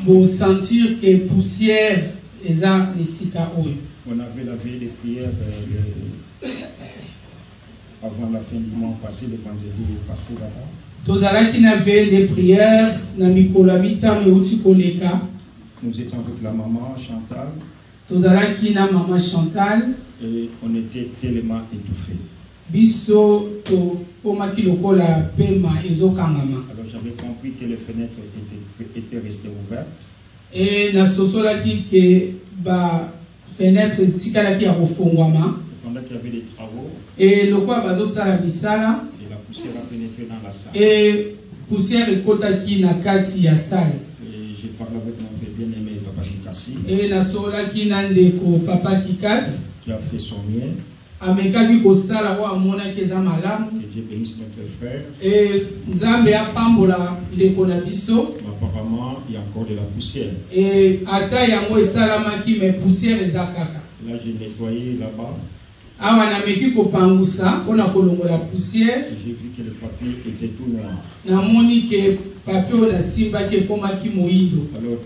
Pour sentir que poussière est dans les sika. On avait la veille des prières avant la fin du mois passé, le vendredi passé là-bas. Tozalaki na veille des prières na mikolo mitano euti koleka. Nous étions avec la maman Chantal. Tozalaki na maman Chantal. Et on était tellement étouffés. Biso to komaki lokola pema ezokangama. Alors j'avais compris que les fenêtres étaient restées ouvertes. Et na sosolaki ke ba fenêtre tikalaki ya kofungwama. Pendant qu'il y avait des travaux. Et lokola bazosala bisala. Et la poussière a pénétré dans la salle. Et poussière ekotaki na kati ya salle. Et j'ai parlé avec notre bien-aimé Papa Kikasi. Et na solaki na ndeko Papa Kikasi. Qui a fait son mieux. Amekaki kosala wa amona keza malamu. Que Dieu bénisse notre frère. Et Nzambe apambola ndeko na biso. Apparemment, il y a encore de la poussière. Et ata yango esalamaki mais poussière ezakaka. Là, j'ai nettoyé là-bas. Awa nameki kopangusa pona kolongola poussière. J'ai vu que le papier était tout noir. Namoni ke papier na simba ke komaki moindo. Alors,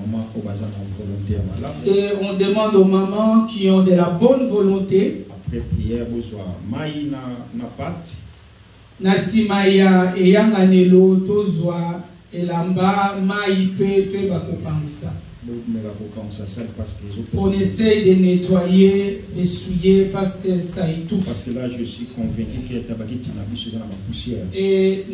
maman au bazar volonté à malade. Et on demande aux mamans qui ont de la bonne volonté. Après prière, besoin maï na pâte. Na sima ya eyanganelo tozwa elamba mai pe pe bakopangusa. On essaie de nettoyer, essuyer parce que ça étouffe. Parce que là, je suis convaincu que Tabakiti n'a plus dans la poussière. Et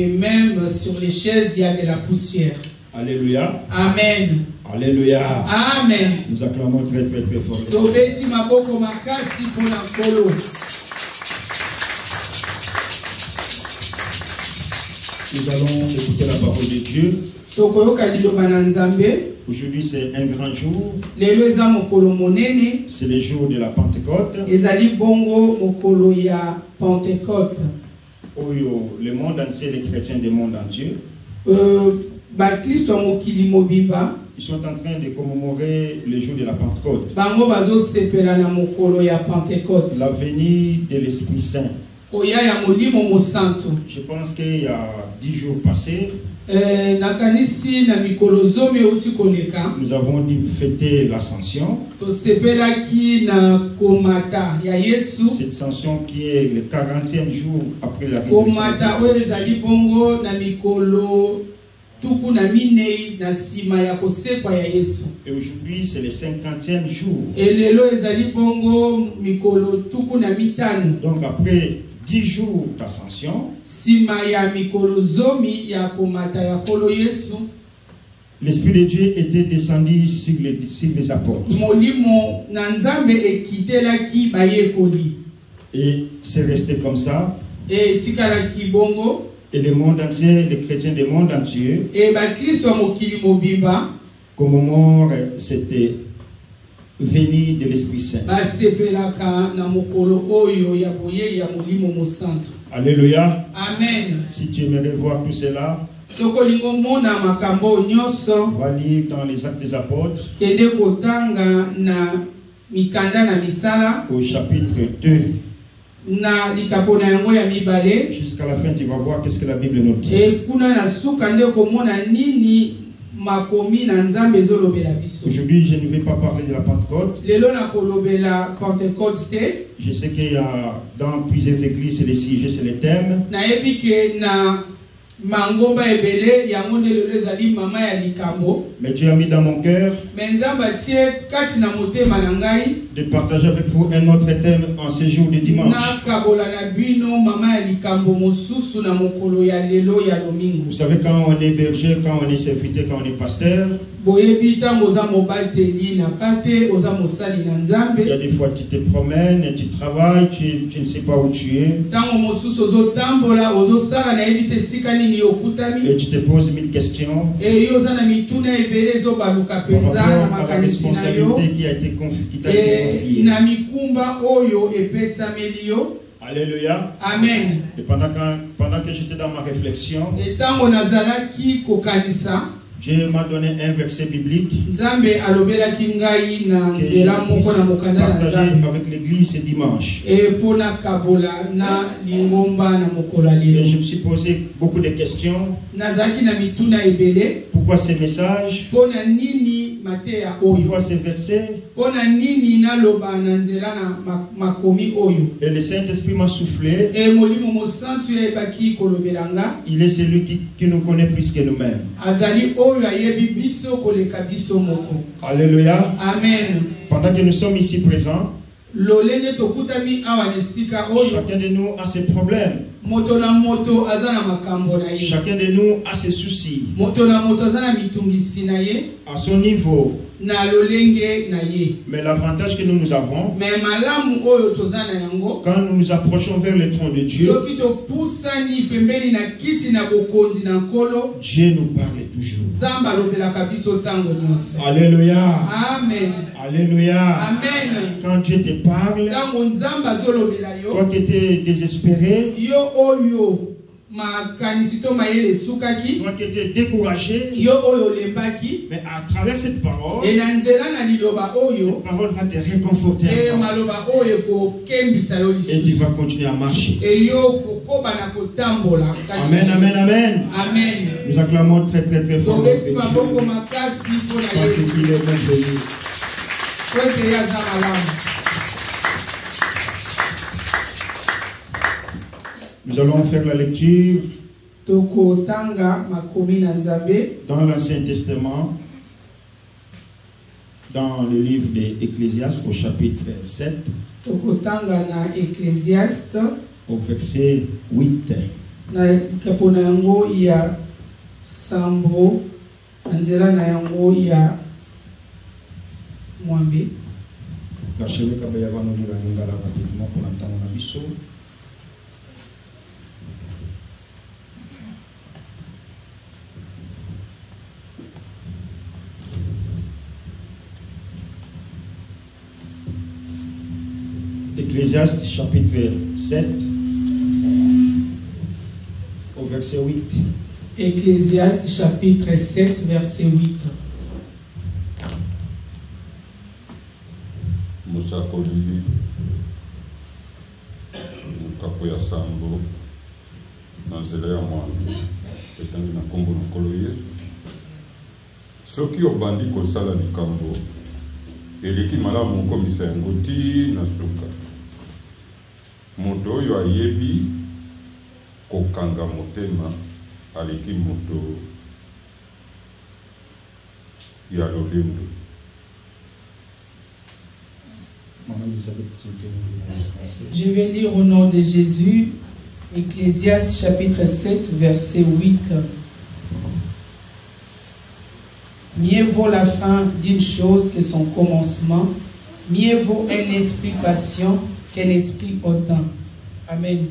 même sur les chaises, il y a de la poussière. Alléluia. Amen. Alléluia. Amen. Nous acclamons très très très fort. Nous allons écouter la parole de Dieu. Aujourd'hui, c'est un grand jour. C'est le jour de la Pentecôte. Le monde entier, les chrétiens du monde entier, ils sont en train de commémorer le jour de la Pentecôte. La venue de l'Esprit Saint. Je pense qu'il y a 10 jours passés, nous avons dit fêter l'ascension. Cette ascension qui est le 40e jour après la résurrection. Et aujourd'hui, c'est le 50e jour. Donc après 10 jours d'ascension, l'Esprit de Dieu était descendu sur les apôtres. Et c'est resté comme ça. Et le monde entier, les chrétiens du monde entier, commémorent cette venue de l'Esprit Saint. Alléluia. Amen. Si tu aimerais voir tout cela, va lire dans les Actes des Apôtres, au chapitre 2. Jusqu'à la fin, tu vas voir qu'est-ce que la Bible nous dit. Aujourd'hui, je ne vais pas parler de la Pentecôte. Je sais qu'il y a dans plusieurs églises, c'est les sujets, c'est les thèmes. Mais Dieu a mis dans mon cœur de partager avec vous un autre thème en ce jour de dimanche. Vous savez, quand on est berger, quand on est serviteur, quand on est pasteur, il y a des fois tu te promènes, tu travailles, tu ne sais pas où tu es. Et tu te poses 1000 questions par rapport à la responsabilité qui a été confiée. Alléluia. Amen. Et pendant que j'étais dans ma réflexion, Dieu m'a donné un verset biblique Nzambe alobelaki ngai na nzela moko na mokanda na Nzambe avec l'église ce dimanche. Et pona kabola na lingomba na mokola lelo. Et je me suis posé beaucoup de questions. Nazaki na mituna ebele. Pourquoi ces messages? Pona nini mateya oyo? Pourquoi ces versets? Pona nini na loba na nzela na makomi oyo? Et le Saint-Esprit m'a soufflé. Et molimo mo santu ebaki kolobelanga. Il est celui qui nous connaît plus que nous-mêmes. Azali oyo ayebi biso koleka biso moko. Alléluia. Amen. Pendant que nous sommes ici présents, lolenge tokutami awa nesika oyo. Chacun de nous a ses problèmes. Moto na moto azana makambo na ye. Chacun de nous a ses soucis. Moto na moto azana mitungisi na ye. À son niveau. Na lolenge na ye. Mais l'avantage que nous avons, mais malamu oyo tozana yango, quand nous nous approchons vers le trône de Dieu, soki topusani pembeni na kiti na bokonzi na nkolo, Dieu nous parle toujours. Nzambe alobelaka biso tango nyonso. Alléluia. Amen. Alléluia. Amen. Quand Dieu te parle, tango Nzambe azolobela yo, toi qui étais désespéré, yo oyo makanisito mayele sukaki, toi qui étais découragé, yo oyo lembaki, mais à travers cette parole, et na nzela na liloba oyo, cette parole va te réconforter et maloba oyo ko kembisa yo lisu, et tu vas continuer à marcher. Et yo kokoba na kotambola. Amen, amen, amen. Amen. Nous acclamons très très très fort notre Dieu, parce qu'il est merveilleux. Nous allons faire la lecture dans l'Ancien Testament, dans le livre d'Ecclésiaste au chapitre 7, au verset 8. Ecclésiaste chapitre 7 au verset 8. Ecclésiaste chapitre 7 verset 8. Musakoli kapo ya sambo na nzela ya mwandu etangi na kombo na nkolo Yesu. Soki obandi kosala likambo eleki malamu okomisa yango ti na suka. Moto oyo ayebi kokanga motema aleki moto ya lolendo. Je vais lire au nom de Jésus, Ecclésiaste chapitre 7, verset 8. Mieux vaut la fin d'une chose que son commencement. Mieux vaut un esprit patient qu'un esprit hautain. Amen.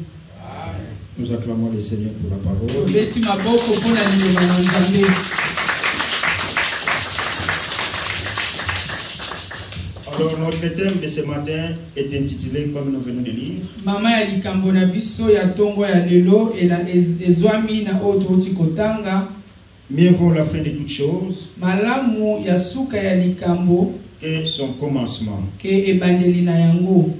Nous acclamons le Seigneur pour la parole. Alors notre thème de ce matin est intitulé comme nous venons de lire. Mama ya likambo na biso ya tongo ya lelo ela ezwami na ototi kotanga. Mieux vaut la fin de toutes choses malamu ya suka ya likambo que son commencement. Ke ebandeli na yango.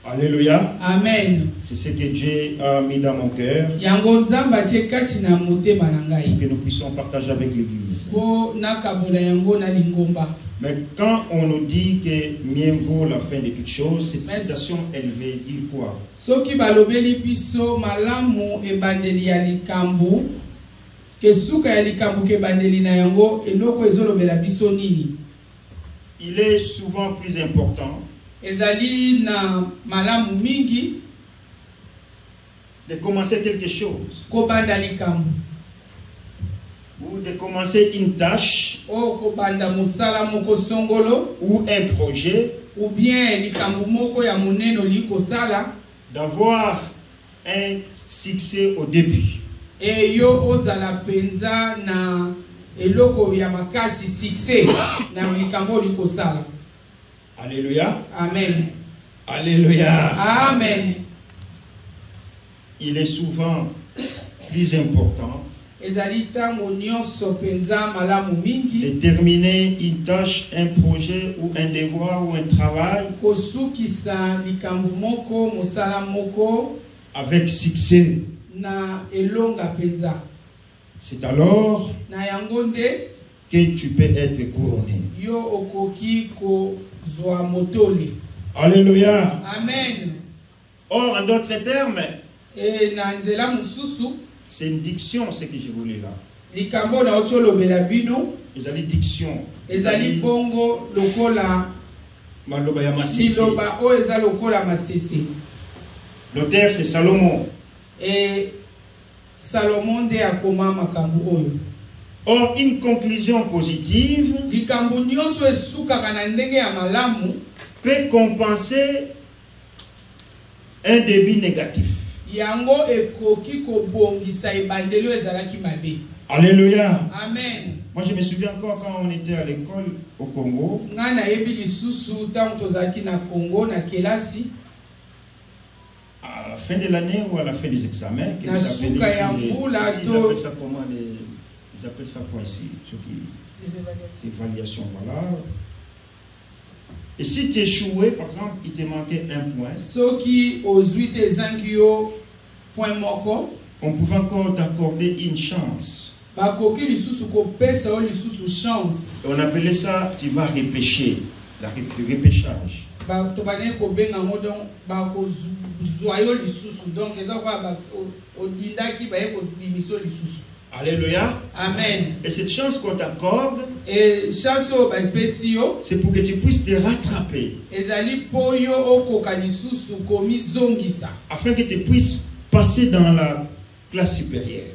Alléluia. Amen. C'est ce que Dieu a mis dans mon cœur. Yango nzamba tie kati na motema na ngai. Que nous puissions partager avec l'église. Bo nakabola yango na lingomba. Mais quand on nous dit que mieux vaut la fin de toutes choses, cette citation, elle veut dire quoi? Soki balobeli biso malamu ebandeli ya likambo, ke suka ya likambo ke bandeli na yango eloko ezolobela biso nini? Il est souvent plus important ezali na malamu mingi de commencer quelque chose kobanda likambo ou de commencer une tâche kobanda musala moko songolo ou un projet ou bien likambo moko ya moneno likosala d'avoir un succès au début. Et yo ozala penza na eloko ya makasi succès na likambo likosala. Alléluia. Amen. Alléluia. Amen. Il est souvent plus important Déterminer une tâche, un projet ou un devoir ou un travail avec succès. C'est alors que tu peux être couronné. Alléluia. Amen. Or, en d'autres termes, c'est une diction, ce que je voulais là. Ils ont diction. L'auteur, c'est Salomon. Et Salomon de akoma makambu oyo. Or, une conclusion positive peut compenser un débit négatif. Alléluia. Amen. Moi, je me souviens encore quand on était à l'école au Congo. À la fin de l'année ou à la fin des examens, ils appellent ça comment ils appellent ça quoi ici? Les évaluations, voilà. Et si tu échouais, par exemple, il te manquait un point. On pouvait encore t'accorder une chance. On appelait ça, tu vas repêcher, le repêchage. Alléluia. Amen. Et cette chance qu'on t'accorde, c'est pour que tu puisses te rattraper. Afin que tu puisses passer dans la classe supérieure.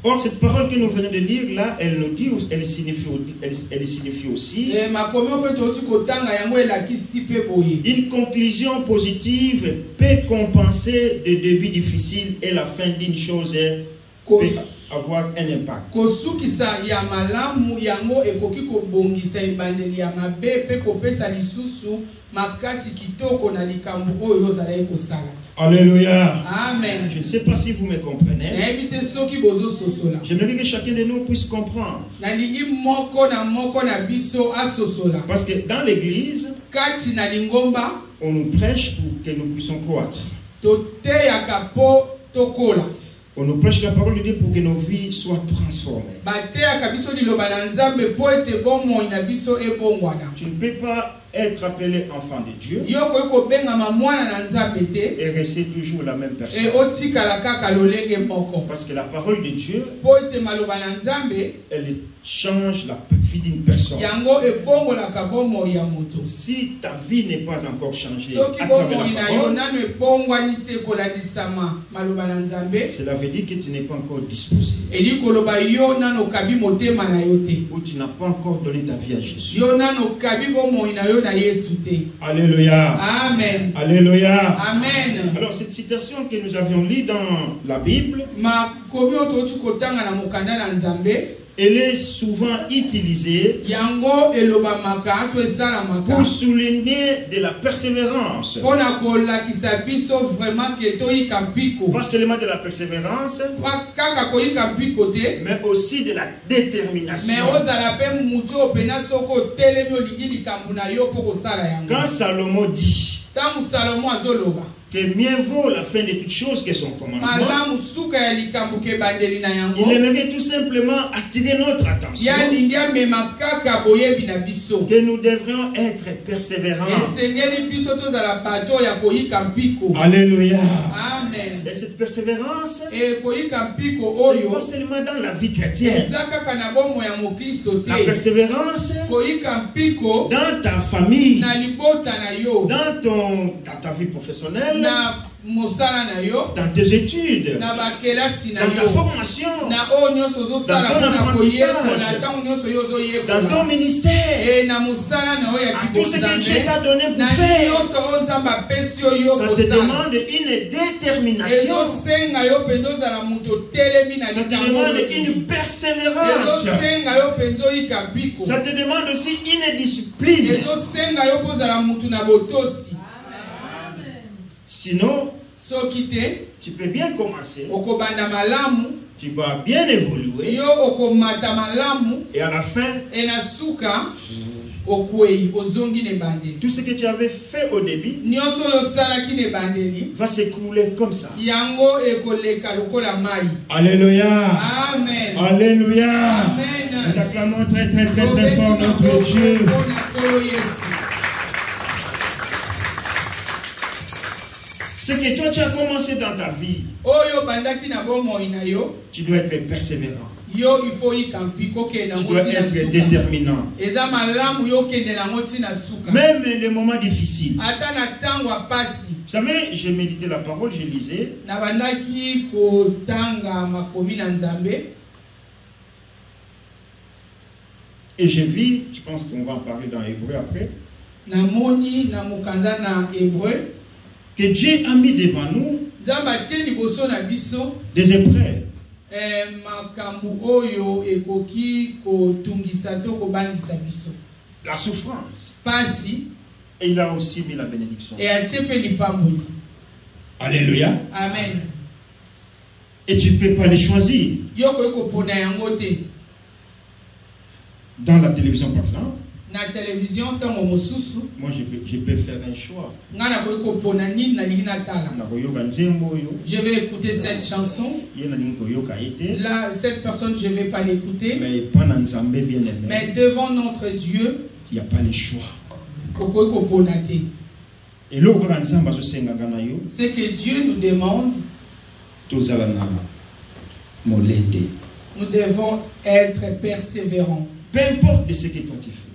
Or, cette parole que nous venons de lire là, elle nous dit, elle signifie aussi une conclusion positive peut compenser des débuts difficiles et la fin d'une chose peut avoir un impact. Alléluia. Amen. Je ne sais pas si vous me comprenez. J'aimerais que chacun de nous puisse comprendre. Parce que dans l'église, on nous prêche pour que nous puissions croître. On nous prêche la parole de Dieu pour que nos vies soient transformées. Tu ne peux pas être appelé enfant de Dieu et rester toujours la même personne. Parce que la parole de Dieu, elle change la vie d'une personne. Si ta vie n'est pas encore changée à travers la parole, cela veut dire que tu n'es pas encore disposé. Ou tu n'as pas encore donné ta vie à Jésus. Alléluia. Amen. Alléluia. Amen. Alors cette citation que nous avions lue dans la Bible, elle est souvent utilisée pour souligner de la persévérance. Pas seulement de la persévérance, mais aussi de la détermination. Quand Salomon dit que mieux vaut la fin de toutes choses que son commencement, il aimerait tout simplement attirer notre attention que nous devrions être persévérants. Alléluia. Amen. Et cette persévérance, c'est pas seulement dans la vie chrétienne. La persévérance dans ta famille, dans ta vie professionnelle, dans tes études, dans ta formation, dans ton apprentissage, dans ton ministère, à tout ce que Dieu t'a donné pour faire. Ça te demande une détermination. Ça te demande une persévérance. Ça te demande aussi une discipline. Sinon, Tu peux bien commencer. Tu vas bien évoluer. Et à la fin, tout ce que tu avais fait au début va s'écrouler comme ça. Alléluia. Amen. Alléluia. Amen. Nous acclamons très fort notre Dieu. Ce que toi tu as commencé dans ta vie, tu dois être persévérant. Tu dois être déterminant. Même les moments difficiles. Vous savez, j'ai médité la parole, je lisais. Et j'ai vu, je pense qu'on va en parler dans Hébreu après, que Dieu a mis devant nous des épreuves. La souffrance. Et il a aussi mis la bénédiction. Alléluia. Amen. Et tu ne peux pas les choisir. Dans la télévision par exemple, moi je peux faire un choix. Je vais écouter cette chanson. Là, cette personne, je ne vais pas l'écouter. Mais devant notre Dieu, il n'y a pas le choix. Et ce que Dieu nous demande, nous devons être persévérants. Peu importe de ce que toi tu fais.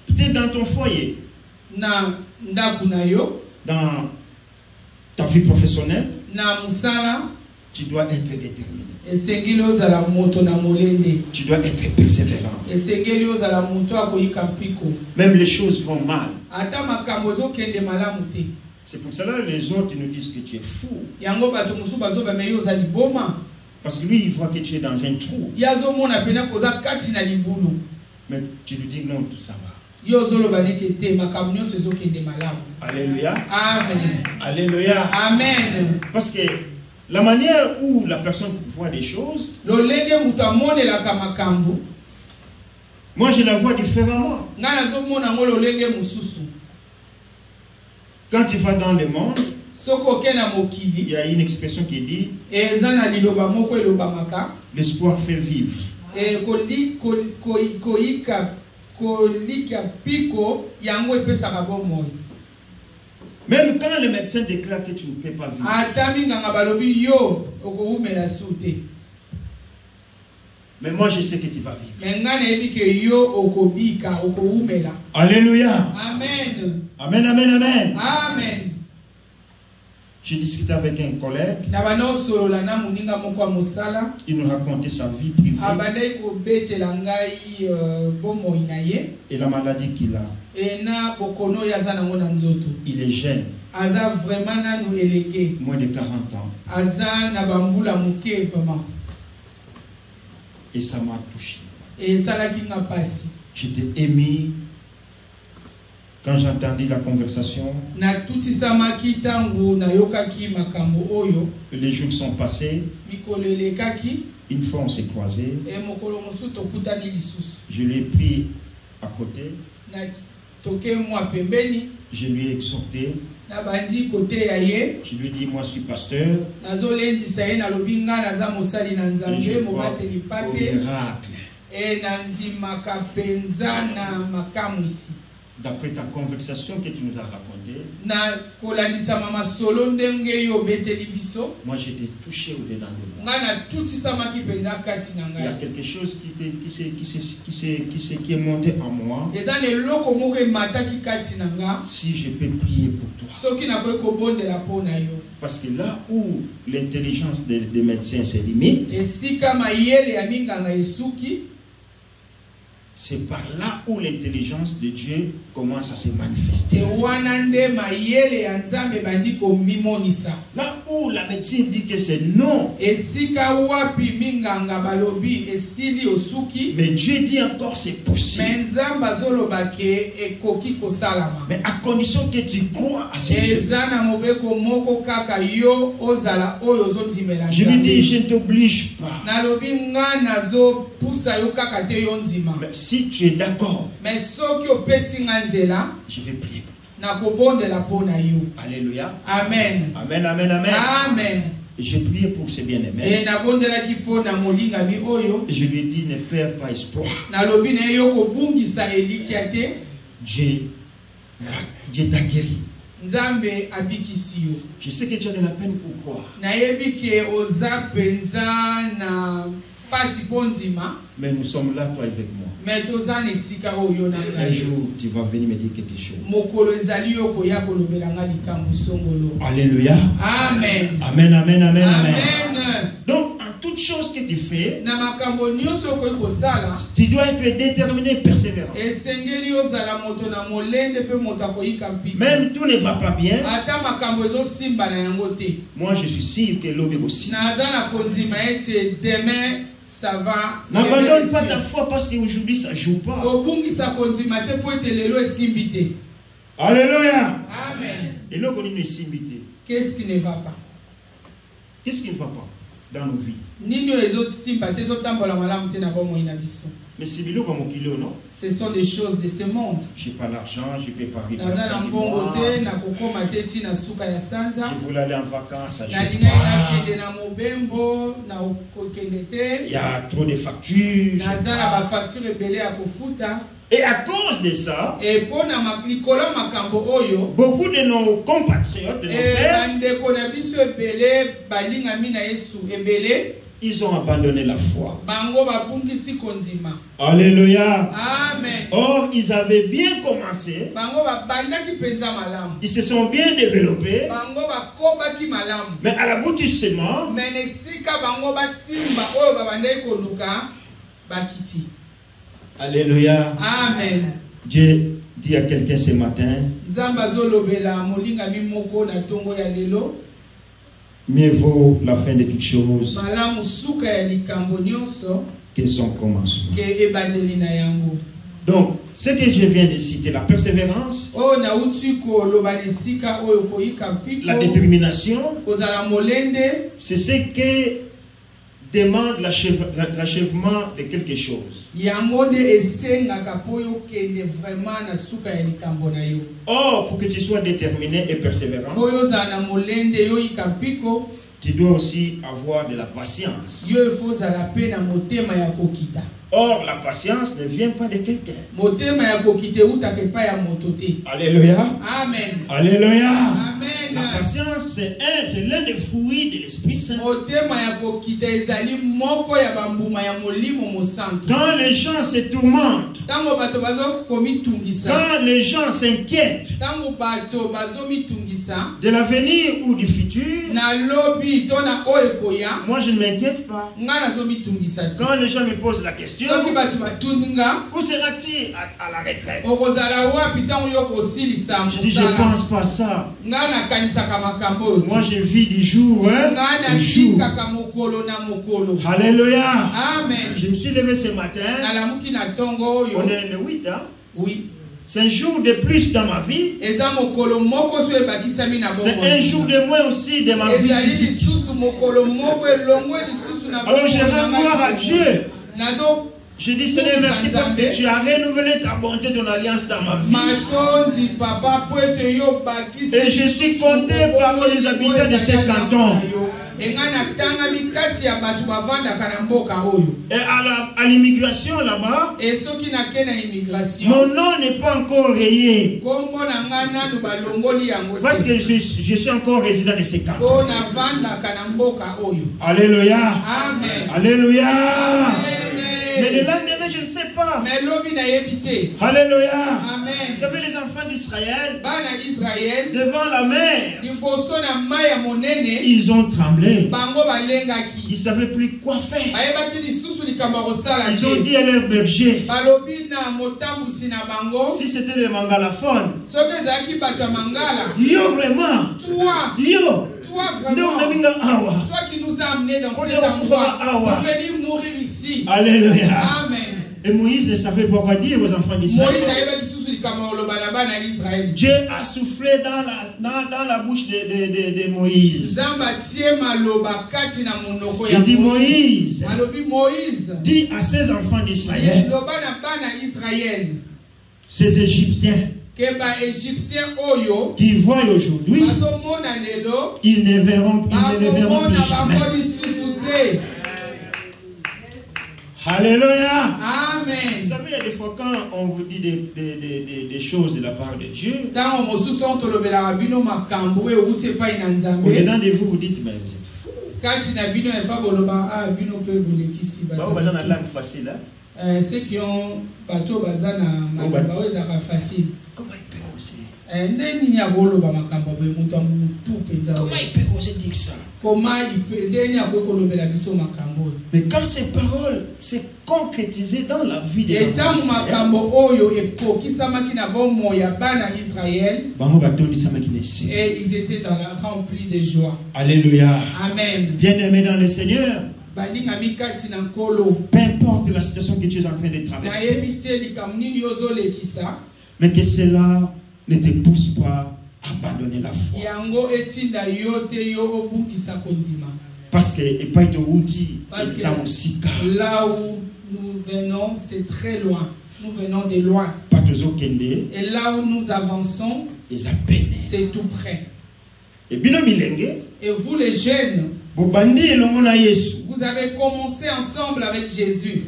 Peut-être dans ton foyer, dans ta vie professionnelle, tu dois être déterminé. Tu dois être persévérant. Même les choses vont mal. C'est pour cela que les autres nous disent que tu es fou. Parce que lui, il voit que tu es dans un trou. Mais tu lui dis non, tout ça va. Alléluia. Amen. Alléluia. Amen. Parce que la manière où la personne voit des choses, moi je la vois différemment. Quand tu vas dans le monde, il y a une expression qui dit l'espoir fait vivre. Même quand le médecin déclare que tu ne peux pas vivre, mais moi je sais que tu vas vivre. Alléluia. Amen. Amen, amen, amen. Amen. J'ai discuté avec un collègue. Il nous racontait sa vie privée. Et la maladie qu'il a. Il est jeune. Moins de 40 ans. Et ça m'a touché. J'étais ému. Quand j'ai entendu la conversation, les jours sont passés. Une fois on s'est croisés. Je lui ai pris à côté. Je lui ai exhorté. Je lui ai dit, moi je suis pasteur. Et je crois au miracle. D'après ta conversation que tu nous as racontée, moi j'étais touché au-dedans de moi. Il y a quelque chose qui est monté en moi. Si je peux prier pour toi. Parce que là où l'intelligence des médecins se limite, c'est par là où l'intelligence de Dieu commence à se manifester. Là où où la médecine dit que c'est non. Mais Dieu dit encore c'est possible. Mais à condition que tu crois à ce Dieu. Je lui dis, je ne t'oblige pas. Mais si tu es d'accord, je vais prier. Alléluia. Amen. Amen, amen, amen. Amen. Et j'ai prié pour ses bien-aimés. Et je lui ai dit, ne perds pas espoir. Dieu t'a guéri. Je sais que tu as de la peine pour croire. Mais nous sommes là, toi avec moi. Un jour, tu vas venir me dire quelque chose. Alléluia. Amen. Amen, amen, amen, amen. Donc, en toute chose que tu fais, tu dois être déterminé et persévérant. Même tout ne va pas bien. Moi, je suis sûr que l'homme est aussi. Ça va. N'abandonne pas ta foi parce qu'aujourd'hui ça ne joue pas. Alléluia. Amen. Et là, qu'est-ce qui ne va pas? Qu'est-ce qui ne va pas dans nos vies? Mais c'est non? Ce sont des choses de ce monde. Je n'ai pas l'argent, je ne peux pas vivre. Je voulais aller en vacances, il y a trop de factures. Et à cause de ça, beaucoup de nos compatriotes, de nos frères, ils ont abandonné la foi. Alléluia. Amen. Or, ils avaient bien commencé. Ils se sont bien développés. Mais à l'aboutissement, alléluia. Amen. Dieu dit à quelqu'un ce matin, mieux vaut la fin de toutes choses que son commencement. Donc, ce que je viens de citer, la persévérance, la détermination, c'est ce que demande l'achèvement de quelque chose. Or, pour que tu sois déterminé et persévérant, tu dois aussi avoir de la patience. Or, la patience ne vient pas de quelqu'un. Alléluia. Amen. Alléluia. Amen. La patience, c'est l'un des fruits de l'Esprit Saint. Quand les gens se tourmentent, quand les gens s'inquiètent de l'avenir ou du futur, moi je ne m'inquiète pas. Quand les gens me posent la question, où sera-t-il à la retraite? Je dis, je ne pense pas ça. Moi, je vis du jour, au jour. Alléluia. Amen. Je me suis levé ce matin. On est le 8, hein? Oui. C'est un jour de plus dans ma vie. C'est un jour de moins aussi de ma vie physique. Alors, je rends gloire à Dieu. Je dis Seigneur, merci parce que tu as renouvelé ta bonté, ton alliance dans ma vie. Et je suis compté parmi les habitants de ce canton. Et à l'immigration là-bas, mon nom n'est pas encore rayé. Parce que je suis encore résident de ce canton. Alléluia. Amen. Alléluia. Amen. Mais le lendemain, je ne sais pas. Alléluia. Amen. Vous savez, les enfants d'Israël, devant la mer, ils ont tremblé. Ils ne savaient plus quoi faire. Ils ont dit à leur berger, si c'était des mangalaphones, yo vraiment, yo, toi vraiment, toi qui nous as amenés dans cet endroit pour venir mourir ici. Alléluia. Amen. Et Moïse ne savait pas quoi dire aux enfants d'Israël. Dieu a soufflé dans la bouche de Moïse. Il dit Moïse, dit à ses enfants d'Israël, ces Égyptiens qui voient aujourd'hui, ils ne verront plus jamais. Alléluia. Amen. Vous savez, il y a des fois quand on vous dit des choses de la part de Dieu, au-dedans de vous, vous dites, mais vous êtes fou. Facile, hein? Ceux qui ont bateau bazana facile. Comment il peut oser? Comment il peut oser dire ça? Mais quand ces paroles se concrétisées dans la vie des enfants d'Israël, et ils étaient remplis de joie. Alléluia. Amen. Bien-aimés dans le Seigneur, peu importe la situation que tu es en train de traverser, mais que cela ne te pousse pas à abandonner la foi. Parce que là où nous venons, c'est très loin. Nous venons de loin. Et là où nous avançons, c'est tout près. Et vous les jeunes, vous avez commencé ensemble avec Jésus.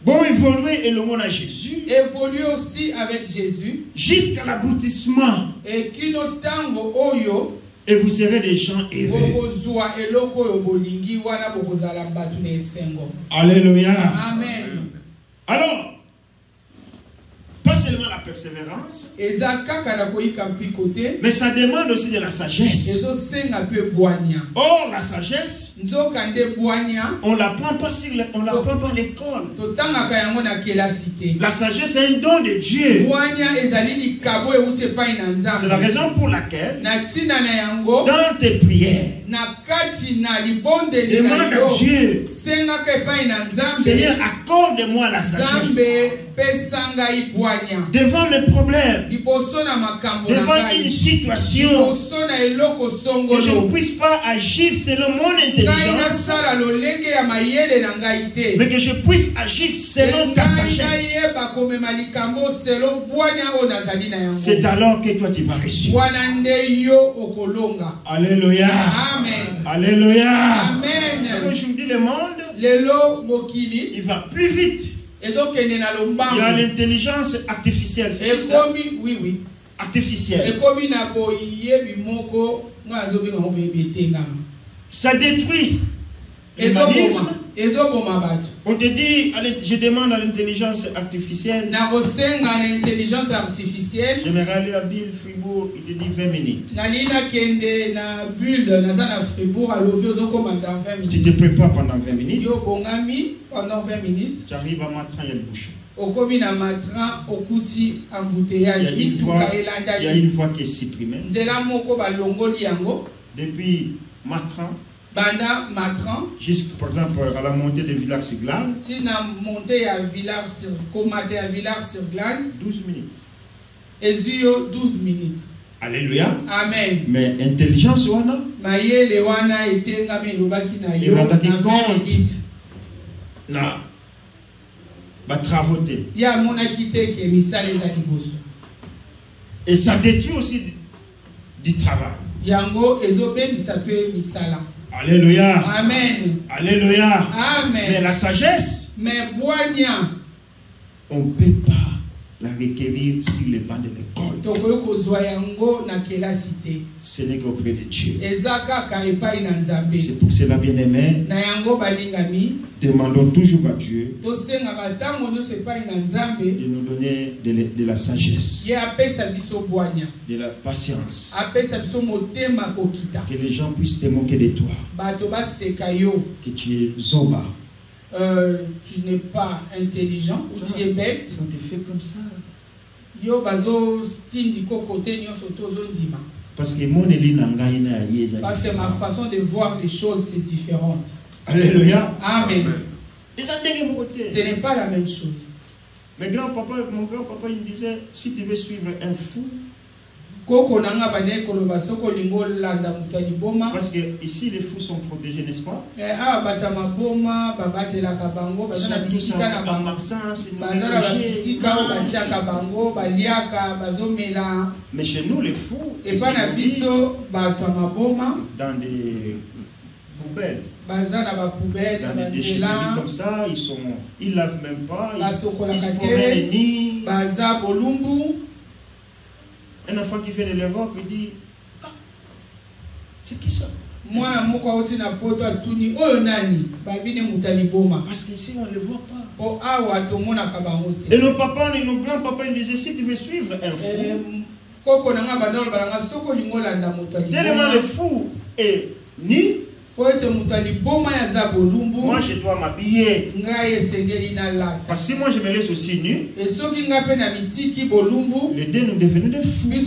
Bon, évoluer à Jésus. Évoluer aussi avec Jésus. Jusqu'à l'aboutissement. Et vous serez des gens heureux. Alléluia. Amen. Alors, pas seulement la persévérance, mais ça demande aussi de la sagesse. Or, la sagesse, on ne l'apprend pas à l'école. La sagesse est un don de Dieu. C'est la raison pour laquelle, dans tes prières, demande à Dieu, Seigneur, accorde-moi la sagesse. Devant le problème, devant une situation, que je ne puisse pas agir selon mon intelligence, mais que je puisse agir selon ta sagesse. C'est alors que toi tu vas réussir. Alléluia. Amen. Alléluia. Amen. Aujourd'hui le monde, il va plus vite. Il y a l'intelligence artificielle. Oui. Artificielle. Ça détruit l'humanisme. On te dit, je demande à l'intelligence artificielle. J'aimerais aller à Bill, Fribourg, il te dit 20 minutes. Tu te prépares pendant 20 minutes. Tu arrives à Matran, il y a le bouchon. Il y a une voie qui est supprimée. Depuis Matran, jusqu'à, par exemple, à la montée de Villars-sur-Glane, 12 minutes. 12 minutes. Alléluia. Amen. Mais intelligence, on a. Il va donner compte. Non. Va travailler. Et ça détruit aussi du travail. Alléluia. Amen. Alléluia. Amen. Mais la sagesse, on ne peut pas la requérir sur les bancs de l'école. Ce n'est qu'auprès de Dieu. C'est pour cela, bien-aimés, demandons toujours à Dieu de nous donner de la sagesse, de la patience, que les gens puissent te moquer de toi, que tu es zoba. Tu n'es pas intelligent ou tu es bête. On te fait comme ça. Parce que ma façon de voir les choses c'est différente. Alléluia. Amen. Ce n'est pas la même chose. Mon grand-papa il me disait, si tu veux suivre un fou, parce que ici les fous sont protégés, n'est-ce pas? Mais chez nous les fous, dans des poubelles. Dans des déchetteries comme ça, ils lavent même pas, ils se promènent les nids. Un enfant qui vient de l'Europe, il dit, ah, c'est qui ça? Parce qu'ici on ne le voit pas. Et nos papas et nos grands-papas ils disaient, si tu veux suivre un fou, tellement le fou est ni, moi je dois m'habiller. Parce que si moi je me laisse aussi nu, les deux nous devenons des fous. Les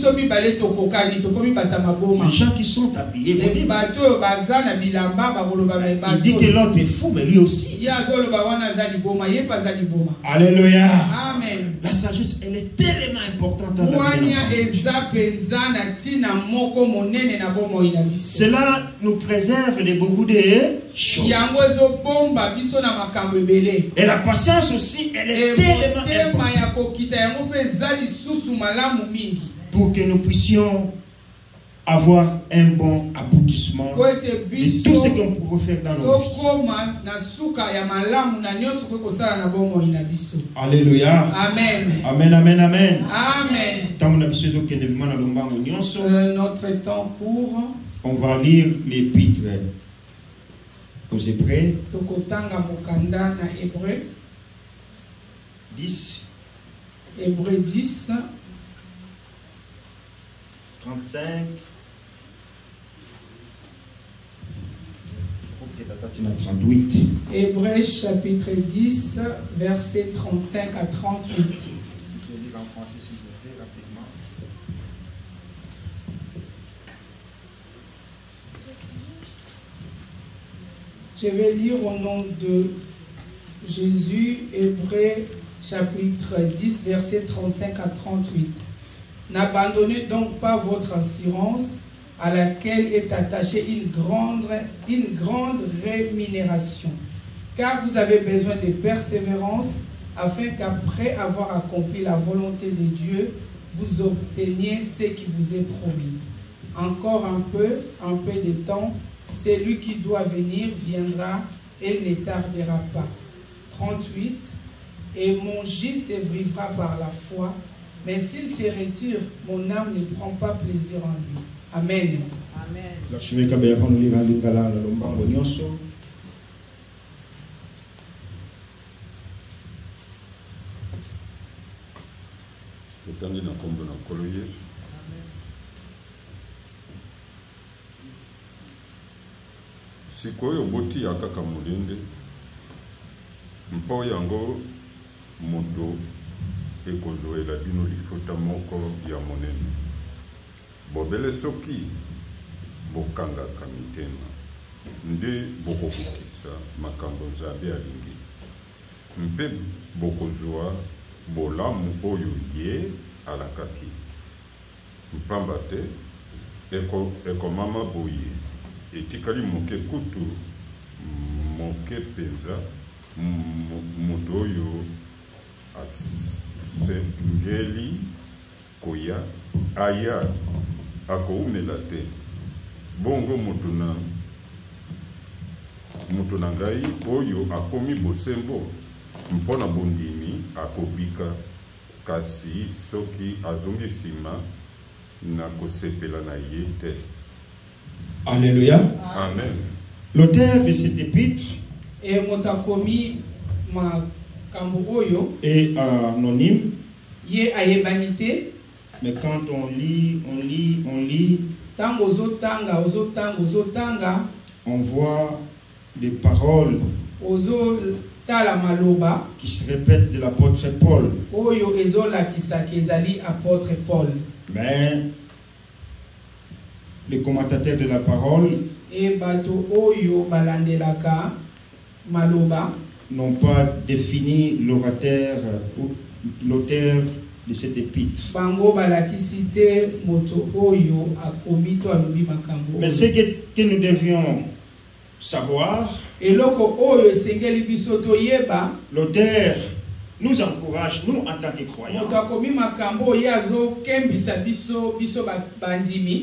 gens qui sont habillés, il dit que l'autre est fou, mais lui aussi. Alléluia. Amen. La sagesse, elle est tellement importante dans la vie. Cela nous préserve de beaucoup de choses. Et la patience aussi, elle est tellement importante pour que nous puissions avoir un bon aboutissement de tout ce qu'on pouvait faire dans nos vies. Alléluia. Amen. Amen, amen, amen. Amen. Notre temps court. On va lire l'épître aux Hébreux. 10. Hébreux 10. 35. Hébreux chapitre 10, versets 35 à 38. Je vais lire en français s'il vous plaît, rapidement. Je vais lire au nom de Jésus, Hébreux chapitre 10, versets 35 à 38. N'abandonnez donc pas votre assurance, à laquelle est attachée une grande rémunération. Car vous avez besoin de persévérance, afin qu'après avoir accompli la volonté de Dieu, vous obteniez ce qui vous est promis. Encore un peu de temps, celui qui doit venir viendra et ne tardera pas. 38. Et mon juste vivra par la foi, mais s'il se retire, mon âme ne prend pas plaisir en lui. Amen. Amen. Sikoyo boti ya kaka mulende mpo yango moto ekozwela bino lifuta moko ya monene. Bobele soki bokangaka mitema nde bokokokisa makambo Nzambe alingi, mpe bokozwa bolamu oyo ye alakaki. Mpamba te ekomama boye etikali moke kutu moke penza moto oyo asengeli koya aya akoumela te. Bongo moto na ngai oyo akomi bosembo mpona bondimi akobika, kasi soki azongi nsima na kosepela na ye te. Alléluia. Amen. L'auteur de cette épître est anonyme. Mais quand on lit, on voit des paroles qui se répètent de l'apôtre Paul. Mais les commentateurs de la parole n'ont pas défini l'auteur de cette épître. Mais ce que nous devions savoir, l'auteur nous encourage, nous en tant que croyants,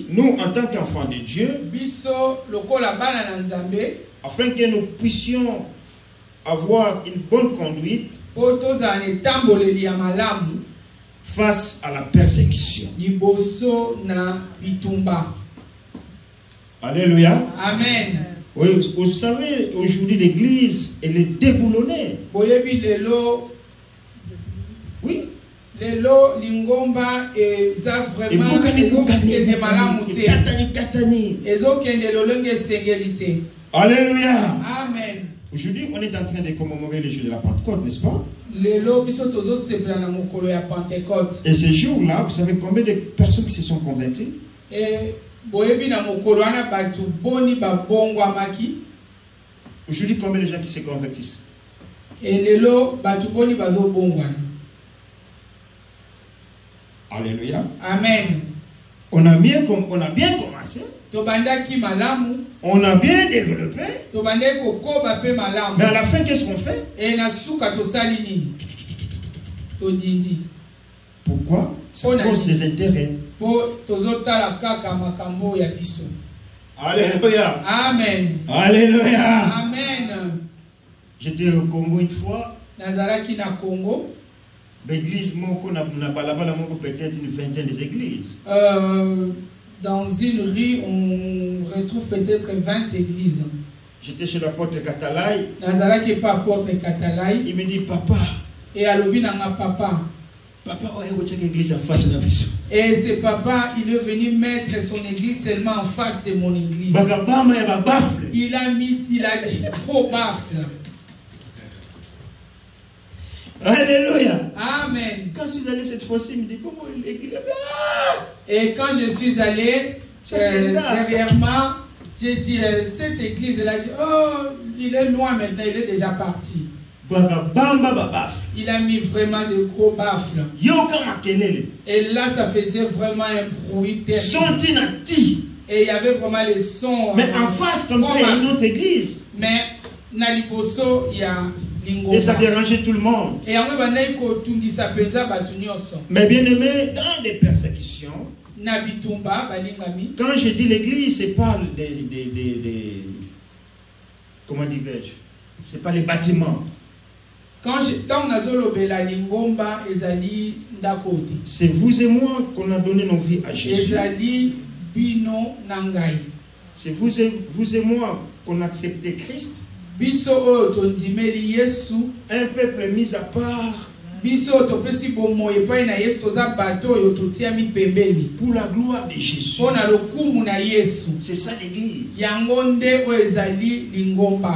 nous en tant qu'enfants de Dieu, afin que nous puissions avoir une bonne conduite face à la persécution. Alléluia. Amen. Oui, vous savez, aujourd'hui l'église, elle est déboulonnée. Oui. Lelo lingomba eza vraiment Alléluia. Amen. Aujourd'hui, on est en train de commémorer le jour de la Pentecôte, n'est-ce pas? Et ce jour-là, vous savez combien de personnes qui se sont converties? Aujourd'hui, combien de gens qui se convertissent? Alléluia. Amen. On a bien commencé. On a bien développé. Mais à la fin, qu'est-ce qu'on fait? Pourquoi? C'est à cause des intérêts. Alléluia. Amen. Alléluia. Amen. J'étais au Congo une fois. L'église, peut-être une vingtaine d'églises. Dans une rue, on retrouve peut-être 20 églises. J'étais chez l'apôtre Katalai. Il me dit, papa. Et à l'obinanga papa. Papa, église en face de la maison. Et ce papa, il est venu mettre son église seulement en face de mon église. Il a des gros baffles. Alléluia. Amen. Quand je suis allé cette fois-ci, il me dit, comment l'église? Et quand je suis allé derrière moi, j'ai dit, cette église, elle a dit, oh, il est loin maintenant, il est déjà parti. Il a mis vraiment de gros baffles. Et là, ça faisait vraiment un bruit terrible. Et il y avait vraiment les sons. Mais en face, comme ça, il y a une autre église. Mais Naliboso, il y a Lingomba. Et ça dérangeait tout le monde. Mais bien aimé, dans des persécutions, quand je dis l'église, c'est pas comment dirais-je? C'est pas les bâtiments. C'est vous et moi qu'on a donné nos vies à Jésus. C'est vous et moi qu'on a accepté Christ. Un peuple mis à part. Pour la gloire de Jésus. C'est ça l'église.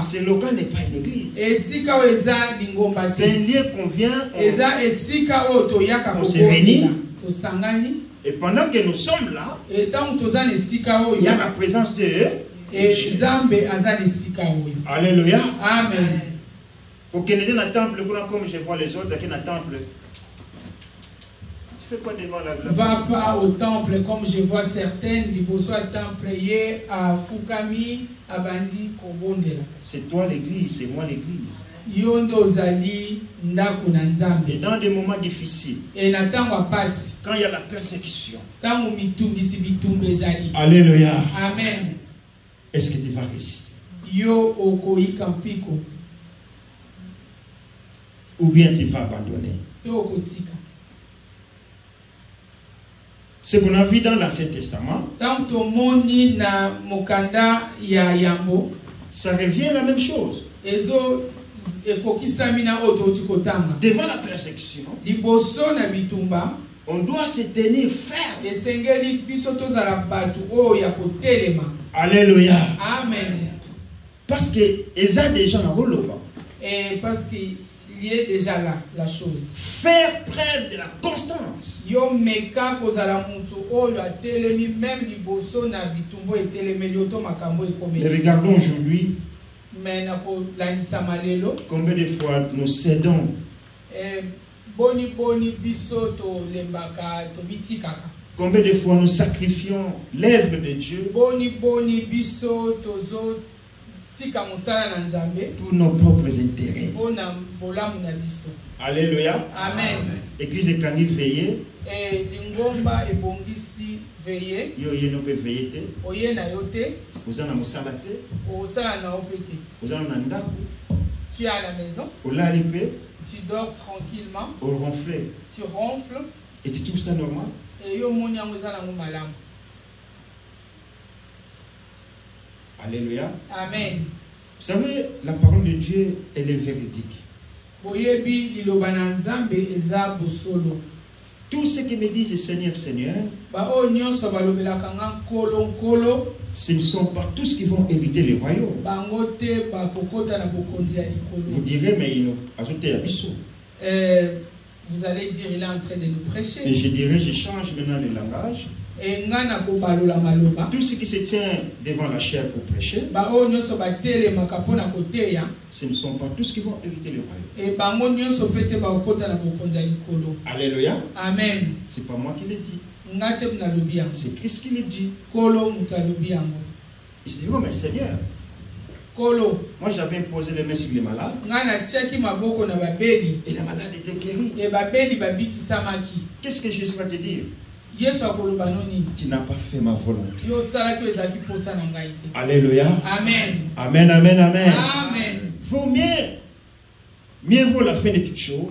Ce local n'est pas une église. C'est un lieu qu'on vient, on se réunit. Et pendant que nous sommes là, il y a la présence de Alléluia. Amen. Au Canada, dans le temple, comme je vois les autres, qui dans le temple. Tu fais quoi devant la gloire? Va pas au temple comme je vois certaines. À Fukami, à Bandi, Kobondela. C'est toi l'église, c'est moi l'église. Et dans des moments difficiles, quand il y a la persécution, Alléluia. Amen. Est-ce que tu vas résister? Ou bien tu vas abandonner? Ce qu'on a vu dans l'Ancien Testament, ça revient à la même chose. Devant la persécution, on doit se tenir ferme. Alléluia. Amen. Parce que Eza déjà na boloba. Et parce que multiplier déjà la chose. Faire preuve de la constance. Yo meka kozala mutu oyo atelemi même liboso na bitumbo etelemi yoto makambo ekomeli. Regardons aujourd'hui combien de fois nous cédons combien de fois nous sacrifions l'œuvre de Dieu pour nos propres intérêts. Alléluia. Amen. Église de Kangi veillez. Lingomba ebongisi veillez. Yo yeno pe veillez. Oye na yote. Ozana mosala te. Osala na opete. Ozana na ndako. Tu es à la maison. Olali pe. Tu dors tranquillement. Au ronfler. Tu ronfles. Et tu trouves ça normal? Et yo moni yango ezala ngo malamu. Alléluia. Amen. Vous savez, la parole de Dieu, elle est véridique. Tout ce qui me disent Seigneur, Seigneur, ce ne sont pas tous qui vont hériter le royaume. Vous direz, mais ils ont ajouté à Bissou. Vous allez dire, il est en train de nous prêcher. Et je dirais, je change maintenant le langage. Tout ce qui se tient devant la chair pour prêcher, ce ne sont pas tous qui vont hériter le royaume. Alléluia. Amen. C'est pas moi qui l'ai dit. C'est Christ qui l'a dit. Il se dit, oh mais Seigneur, moi j'avais imposé les mains sur les malades. Et la malade était guérie. Qu'est-ce que Jésus va te dire? Tu n'as pas fait ma volonté. Alléluia. Amen. Amen, amen, amen. Amen. Vaut mieux vaut la fin de toutes choses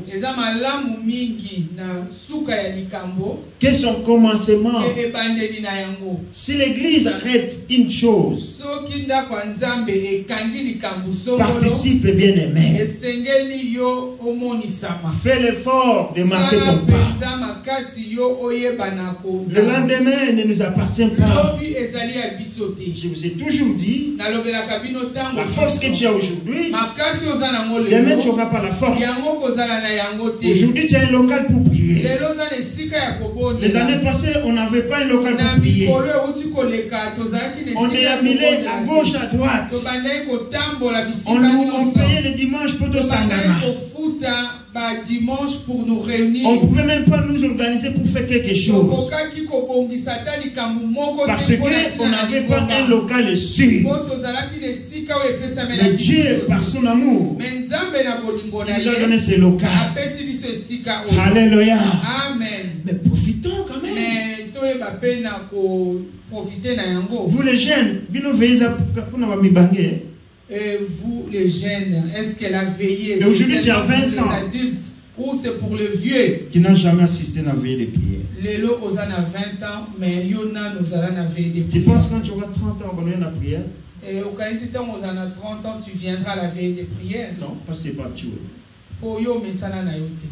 que son commencement. Si l'église arrête une chose, participe, bien aimé. Fais l'effort de marquer ton pas. Le lendemain ne nous appartient pas. Je vous ai toujours dit, la force que tu as aujourd'hui, demain tu n'auras pas la force. Aujourd'hui tu as un local pour prier. Les années passées on n'avait pas un local pour prier. On est amené à gauche, à droite. On payait le dimanche pour tout Sangana. Dimanche pour nous réunir. On ne pouvait même pas nous organiser pour faire quelque chose. Parce qu'on n'avait pas un local sûr. Mais Dieu, par son amour, nous a donné ce local. Alléluia. Amen. Mais profitons quand même. Vous les jeunes, et vous les jeunes, est-ce qu'elle a veillé? Et aujourd'hui tu as 20 ans. Adultes, ou c'est pour le vieux? Qui n'a jamais assisté à la veille de prière. Lélo osana 20 ans, mais yona nous allons la veille de prière. Tu penses quand tu auras 30 ans, on va la prière? Et au cas où tu as 30 ans, tu viendras à la veille de prière? Non, parce que c'est pas tu. Pour yo mesana na yote.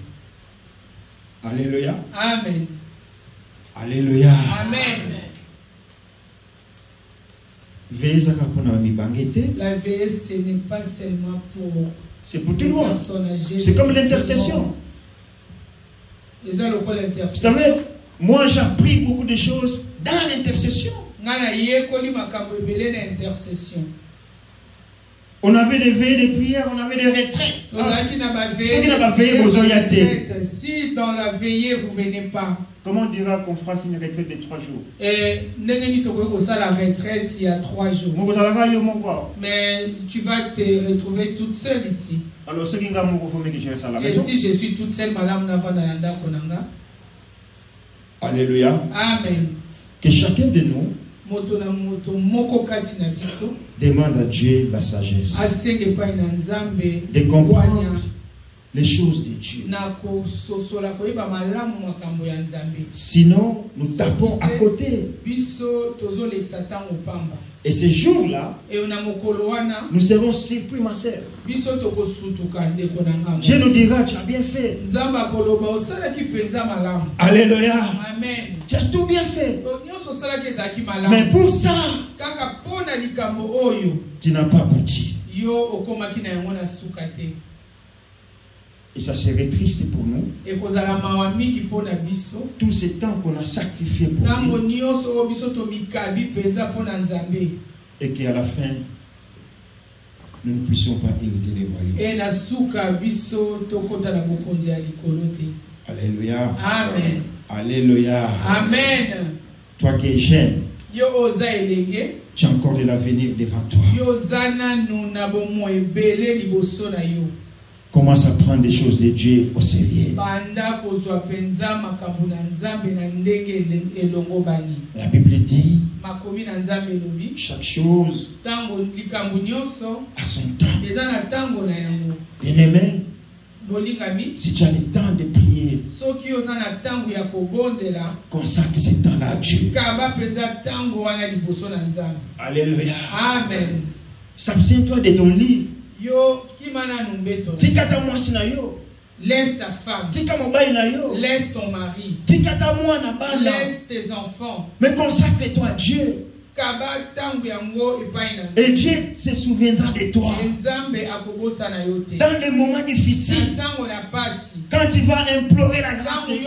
Alléluia. Amen. Alléluia. Amen. La veille, ce n'est pas seulement pour. C'est pour tout le monde. C'est comme l'intercession. Vous savez, moi j'ai appris beaucoup de choses dans l'intercession. On avait des veillées de prière, on avait des retraites. Ceux qui n'ont pas veillé, vous avez été. Si dans la veillée vous ne venez pas. Comment on dira qu'on fasse une retraite de 3 jours? La retraite il y a 3 jours. Mais tu vas te retrouver toute seule ici. Alors, et si je suis toute seule, alléluia. Amen. Que chacun de nous demande à Dieu la sagesse de comprendre les choses de Dieu. Sinon, nous tapons à côté. Et ces jours-là, nous serons surpris, ma sœur. Dieu nous dira, tu as bien fait. Alléluia. Amen. Tu as tout bien fait. Mais pour ça, tu n'as pas abouti. Et ça serait triste pour nous. Tout ce temps qu'on a sacrifié pour lui. Et qu'à la fin, nous ne puissions pas hériter les royaumes. Alléluia. Amen. Alléluia. Amen. Toi qui es jeune, tu as encore de l'avenir devant toi. Commence à prendre des choses de Dieu au sérieux. La Bible dit, chaque chose a son temps. Bien-aimé, si tu as le temps de prier, consacre ce temps-là à Dieu. Alléluia. Amen. S'abstiens-toi de ton lit. Laisse ta femme. Laisse ton mari. Laisse tes enfants. Mais consacre-toi à Dieu. Et Dieu se souviendra de toi. Dans les moments difficiles, quand tu vas implorer la grâce de Dieu,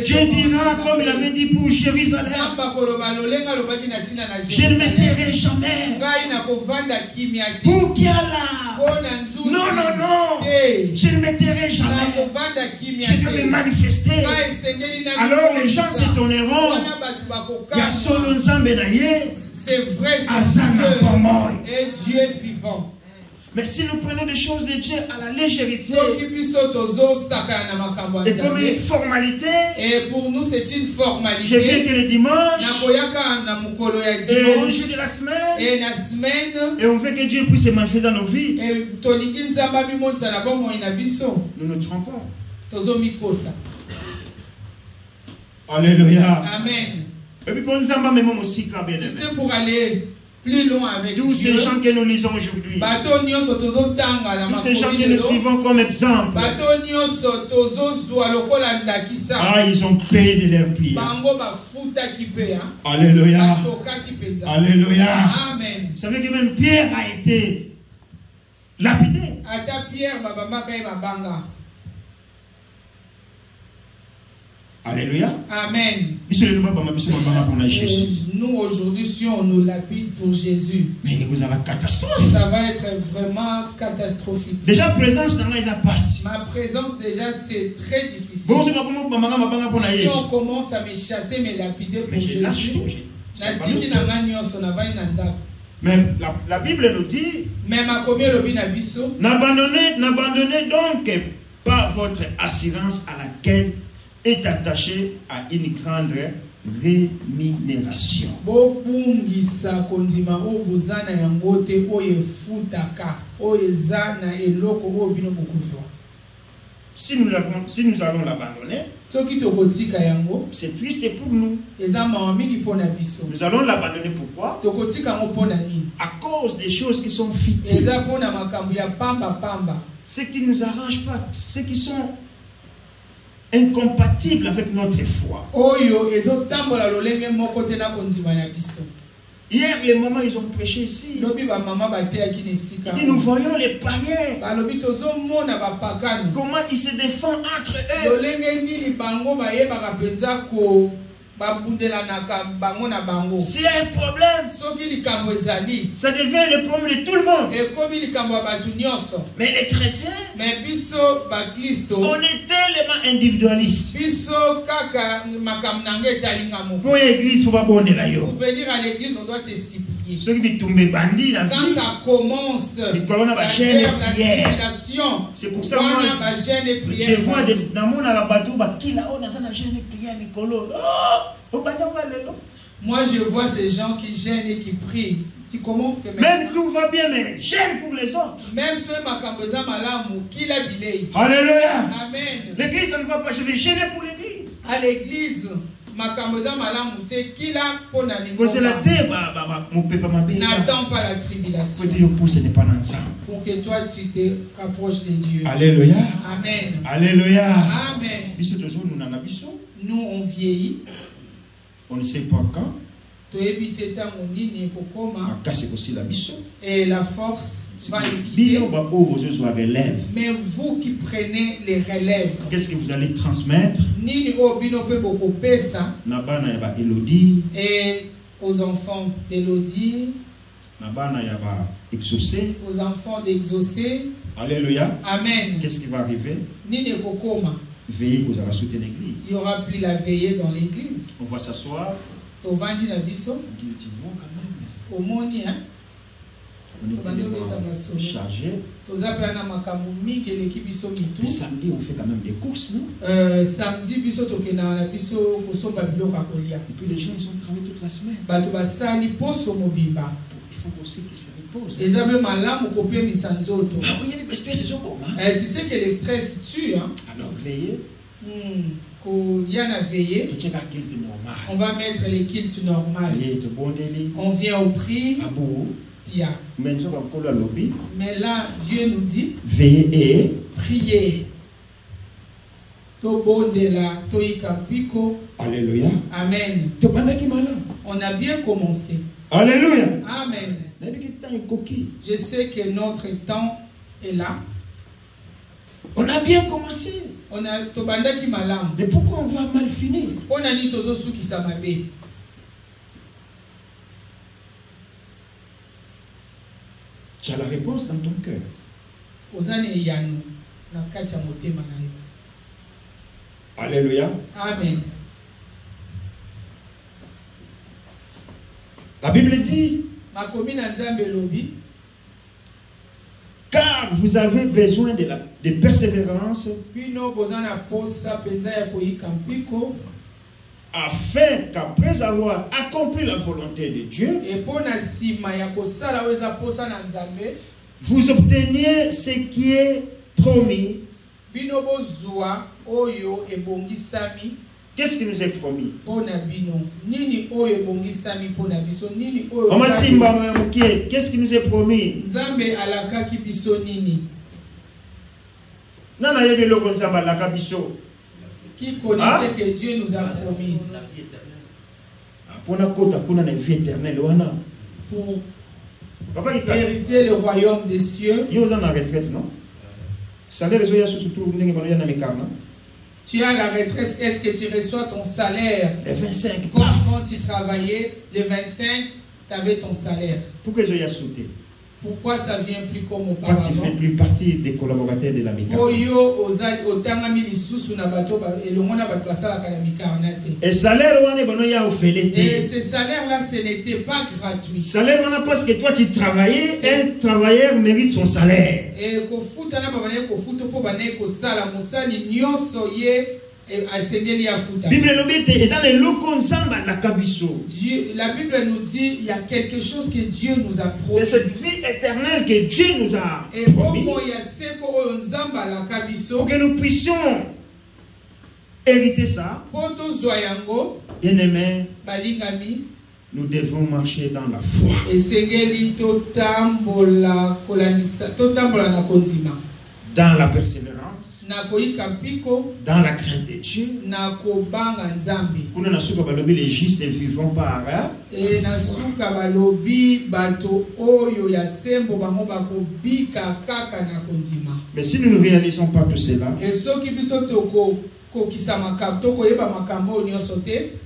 Dieu dira, comme il avait dit pour Jérusalem, je ne me tairai jamais. Pour qui Allah? Non, non, non. Je ne me tairai jamais. Je vais me manifester. Alors les gens s'étonneront. C'est vrai, et Dieu est vivant. Mais si nous prenons des choses de Dieu à la légèreté et comme une formalité, et pour nous c'est une formalité. Je viens que le dimanche et le jour de la semaine, et on veut que Dieu puisse se manifester dans nos vies. Nous ne trompons pas. Alléluia. Amen. Et puis c'est pour aller plus loin avec tous Dieu. Ces gens que nous lisons aujourd'hui, tous ces gens que nous suivons comme exemple, ils ont payé de leur prière. Alléluia. Alléluia. Amen. Vous savez que même Pierre a été lapidé. Alléluia. Amen. Nous aujourd'hui, si on nous lapide pour Jésus, mais vous avez la catastrophe. Ça va être vraiment catastrophique. Déjà présence dans les passe. Ma présence déjà c'est très difficile. Si on commence à me chasser, me lapider pour Jésus, mais la Bible nous dit, n'abandonnez donc pas votre assurance à laquelle est attaché à une grande rémunération. Si nous allons l'abandonner, c'est triste pour nous. Nous allons l'abandonner pourquoi? À cause des choses qui sont futiles. Ce qui ne nous arrange pas, ce qui sont incompatible avec notre foi. Hier, les mamans, ils ont prêché ici. Nous voyons les païens. Comment ils se défendent entre eux. S'il y a un problème, ça devient le problème de tout le monde. Mais les chrétiens, on est tellement individualistes. Pour l'église, il faut pas bonner là. Pour venir à l'église, on doit te supplier. Quand ça commence, c'est pour ça moi, je vois dans mon arabatou, moi je vois ces gens qui gênent et qui prient. Tu commences que même tout va bien, mais gêne pour les autres. Même ceux qui l'a bilé. Alléluia. Amen. L'église, ça ne va pas. Je vais gêner pour l'église. À l'église, n'attends pas la tribulation pour que toi tu te rapproches de Dieu. Alléluia. Amen. Alléluia. Amen. Nous on vieillit. On ne sait pas quand. Et la force va nous quitter. Mais vous qui prenez les relèves, qu'est-ce que vous allez transmettre? Et aux enfants d'Élodie, aux enfants d'Exaucé. Alléluia. Amen. Qu'est-ce qui va arriver? Veillez, vous allez soutenir l'église. Il n'y aura plus la veillée dans l'église. On va s'asseoir. Tu vois quand même. Au monde, hein? On est chargé. Et samedi, on fait quand même des courses, non? Samedi, et puis les gens, ils ont travaillé toute la semaine. Il faut aussi qu'ils se reposent. Tu sais que le stress tue. Hein? Alors veillez. On va mettre les cultes normales. On vient au prix. Mais là, Dieu nous dit veillez et priez. Alléluia. Amen. On a bien commencé. Alléluia. Amen. Je sais que notre temps est là. On a bien commencé. Mais pourquoi on va mal finir? Tu as la réponse dans ton cœur. Alléluia. Amen. La Bible dit, car vous avez besoin de persévérance afin qu'après avoir accompli la volonté de Dieu, vous obteniez ce qui est promis. Qu'est-ce qui nous est promis? Qu'est-ce qui nous est promis? Qui connaissait que Dieu nous a promis? Pour hériter le royaume des cieux. Tu as la retraite, est-ce que tu reçois ton salaire? Le 25, comme quand tu travaillais, le 25, tu avais ton salaire. Pourquoi je l'ai sauté? Pourquoi ça vient plus comme auparavant? Quand tu ne fais plus partie des collaborateurs de la Micarna. Et salaire, et ce salaire-là, ce n'était pas gratuit. Salaire, parce que toi tu travaillais, un travailleur mérite son salaire. Et Dieu, la Bible nous dit il y a quelque chose que Dieu nous a promis. Et cette vie éternelle que Dieu nous a promis, pour que nous puissions hériter ça, bien aimé, nous devons marcher dans la foi. Dans la persévérance, dans la crainte de Dieu. Les justes ne vivront pas arabe. Mais si nous ne réalisons pas tout cela,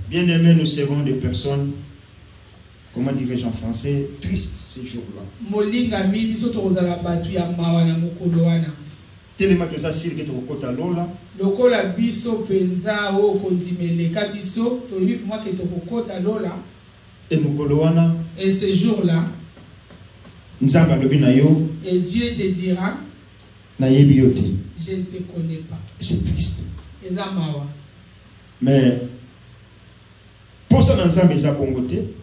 bien aimés, nous serons des personnes, comment dirais-je en français, tristes ce jour-là. Tellement que ça sert que tu recôtes à l'eau là. Et ce jour-là, et Dieu te dira, je ne te connais pas. C'est triste. Mais pour ça,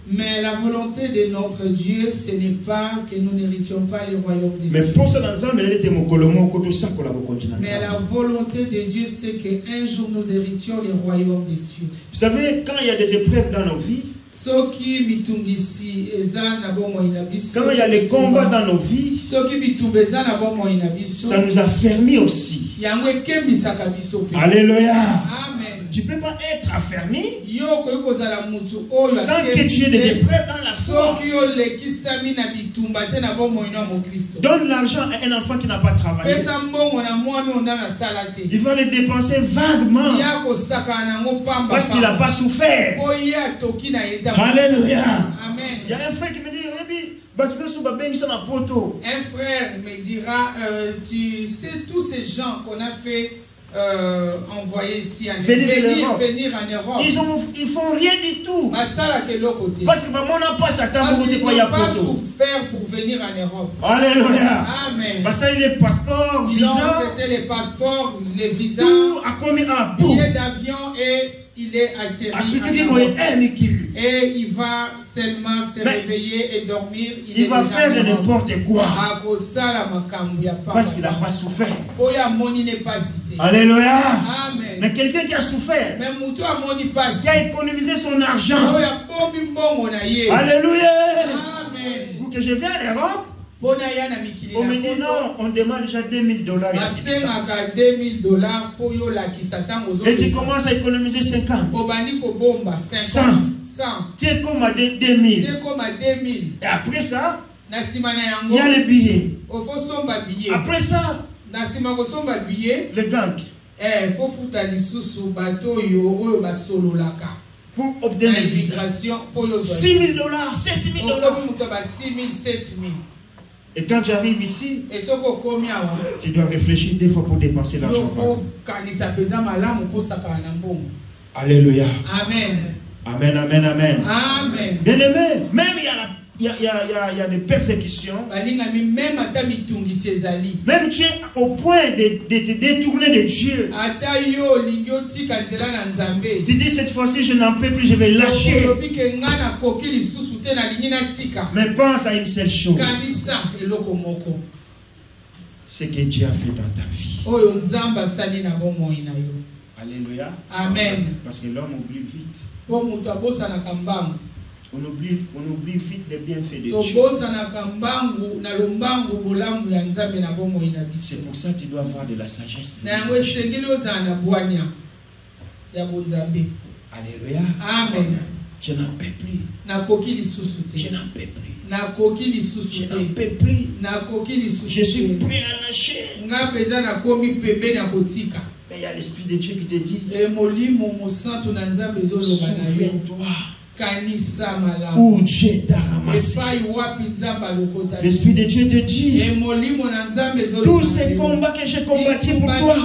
mais la volonté de notre Dieu, ce n'est pas que nous n'héritions pas les royaumes des cieux. Mais la volonté de Dieu, c'est qu'un jour nous héritions les royaumes des cieux. Vous savez, quand il y a des épreuves dans nos vies, quand il y a les combats dans nos vies, ça nous a fermés aussi. Alléluia. Amen. tu ne peux pas être affermi sans que tu aies des épreuves dans la foi. Donne l'argent à un enfant qui n'a pas travaillé. Il va le dépenser vaguement parce qu'il n'a pas souffert. Alléluia. Amen. Il y a un frère qui me dit, un frère me dira, tu sais tous ces gens qu'on a fait envoyer ici venir en Europe. Ils font rien du tout. Parce que maman n'a pas souffert pour venir en Europe. Alléluia. Amen. Parce que les passeports, ils ont traité les passeports, les visas, billets d'avion et il est atterri. Et il va seulement se réveiller et dormir. Il va faire de n'importe quoi. Parce qu'il n'a pas souffert. Alléluia. Amen. Mais quelqu'un qui a souffert, qui a économisé son argent. Alléluia. Amen. Pour que je vienne à l'Europe, on me dit non, on demande déjà $2000 ici. Et tu commences à économiser 50. 100. Tu es comme à 2000. Et après ça, il y a les billets. Après ça, les gangs. Pour obtenir le visa. $6000, $7000. Et quand tu arrives ici, tu dois réfléchir 2 fois pour dépenser l'argent. Alléluia. Amen. Amen, amen, amen. Amen. Bien aimé, même il y a des persécutions. Même tu es au point de te détourner de Dieu. Tu dis cette fois-ci je n'en peux plus, je vais lâcher. Mais pense à une seule chose. Ce que Dieu a fait dans ta vie. Alléluia. Amen. Parce que l'homme oublie vite. On oublie vite les bienfaits de Dieu. C'est pour ça que tu dois avoir de la sagesse. Alléluia. Amen. Je n'en peux plus. Je n'en peux plus. Je n'en peux plus. Je suis prêt à lâcher. Mais il y a l'Esprit de Dieu qui te dit, souviens-toi où Dieu t'a ramassé. L'Esprit de Dieu te dit, tous ces combats que j'ai combattus pour toi,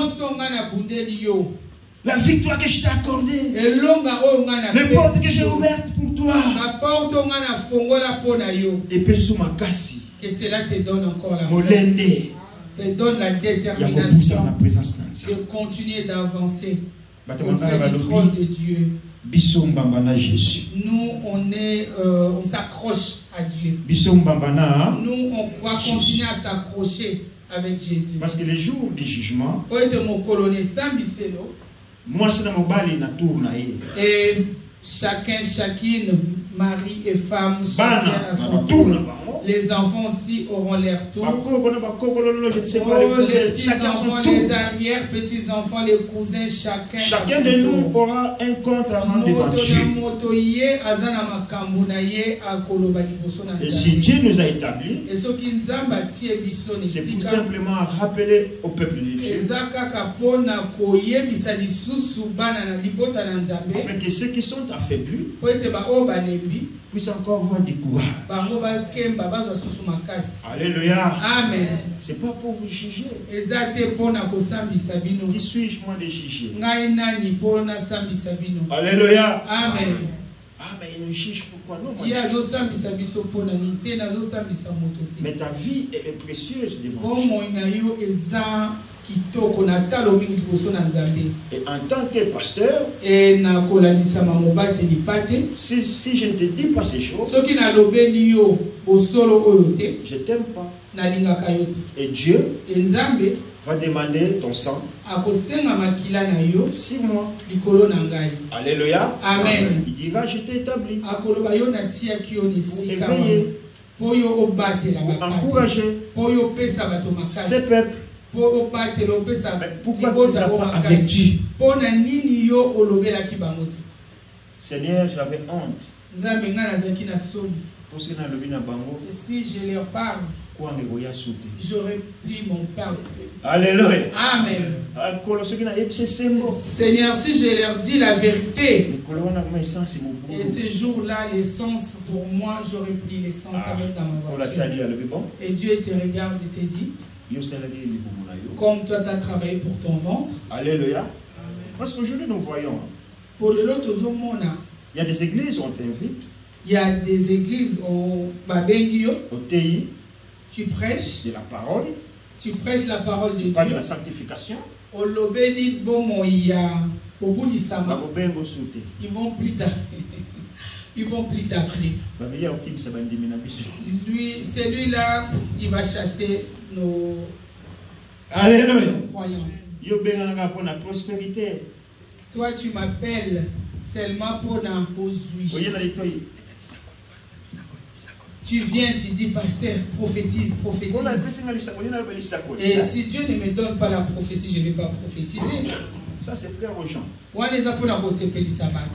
la victoire que je t'ai accordée, les portes que j'ai ouvertes pour toi, et puis sous ma casse, que cela te donne encore la force, te donne la détermination de continuer d'avancer auprès du trône de Dieu. Nous, on s'accroche à Dieu. Nous, on va continuer à s'accrocher avec Jésus. Parce que les jours du jugement, et chacune, mari et femme, chacun à son tour. Les enfants aussi auront leur tour. Les petits-enfants, les arrière-petits-enfants, les cousins, chacun de nous aura un compte à rendre devant Dieu. Et si Dieu nous a établis, c'est pour simplement rappeler au peuple de Dieu, afin que ceux qui sont affaiblis puissent encore voir du courage. Alléluia. Amen. C'est pas pour vous juger. Qui suis-je moi de juger? Alléluia. Amen. Ah, mais il nous juge pourquoi non? Mais ta vie elle est précieuse devant Dieu. Et en tant que pasteur, si je ne te dis pas ces choses, je t'aime pas. Et Dieu va demander ton sang 6 mois. Alléluia. Amen. Il dira, je t'ai établi pour éveiller, pour encourager ce peuple pourquoi tu n'as pas averti? Seigneur, j'avais honte. Si je leur parle, j'aurais pris mon pain. Alléluia. Amen. Seigneur, si je leur dis la vérité, et ce jour-là, l'essence, pour moi, j'aurais pris l'essence avec dans ma voiture. Et Dieu te regarde et te dit, comme toi tu as travaillé pour ton ventre. Alléluia. Parce qu'aujourd'hui nous voyons, il y a des églises où on t'invite. Il y a des églises au Babengio. Au TI. Tu prêches. De la parole. Tu prêches la parole de Dieu. Pas de la sanctification. Au Lobeli Bomo, il y a au bout du Sama. Ils vont plus tard. Ils vont plus t'appeler. Lui, celui-là, il va chasser nos croyants. Toi, tu m'appelles seulement pour un besoin. Tu viens, tu dis, pasteur, prophétise, prophétise. Et si Dieu ne me donne pas la prophétie, je ne vais pas prophétiser. Ça, c'est plaire aux gens.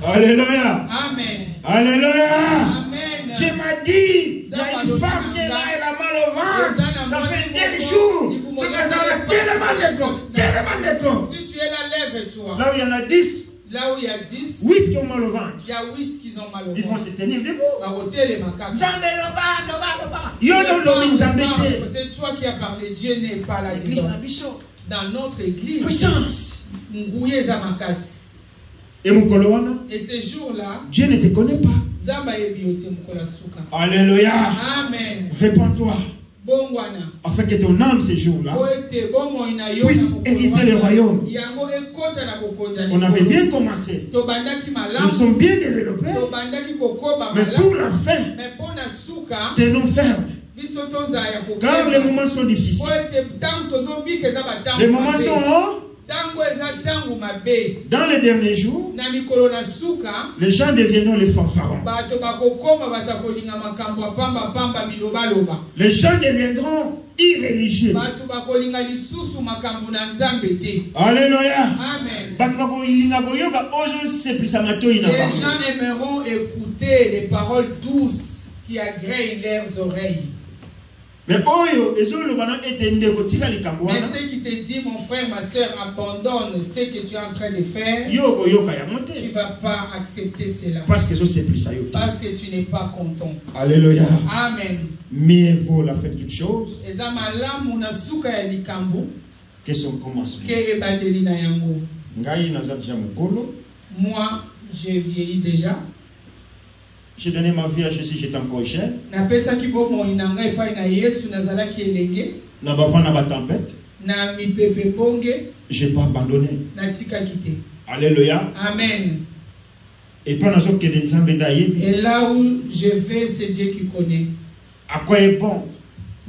Alléluia. Amen. Alléluia. Amen. Dieu m'a dit, il y a une femme qui est là, elle a mal au ventre. Ça fait 2 jours. Si tu es là, lève-toi. Là où il y en a 10. Là où il y a 10, 8 qui ont mal au ventre. Il y a 8 qui ont mal au ventre. Ils vont se tenir debout. C'est toi qui as parlé. Dieu n'est pas là. Dans notre église. Puissance. Et ce jour-là, Dieu ne te connaît pas. Alléluia. Amen. Répands-toi. Afin que ton âme ce jour-là puisse hériter le royaume. On avait bien commencé. Nous sommes bien développés. Mais pour la fin, tenons ferme. Car les moments sont difficiles. Les moments sont dans les derniers jours, les gens deviendront les fanfarons. Les gens deviendront irréligieux. Alléluia. Amen. Les gens aimeront écouter les paroles douces qui agréent leurs oreilles. Mais ce qui te dit, mon frère, ma soeur, abandonne ce que tu es en train de faire. Tu ne vas pas accepter cela. Parce que tu n'es pas content. Alléluia. Amen. Mieux vaut la fin de toutes choses que son commencement. Moi, j'ai vieilli déjà. J'ai donné ma vie à Jésus, j'étais encore jeune. Je n'ai pas abandonné. Alléluia. Amen. Et là où je vais, c'est Dieu qui connaît. À quoi est bon?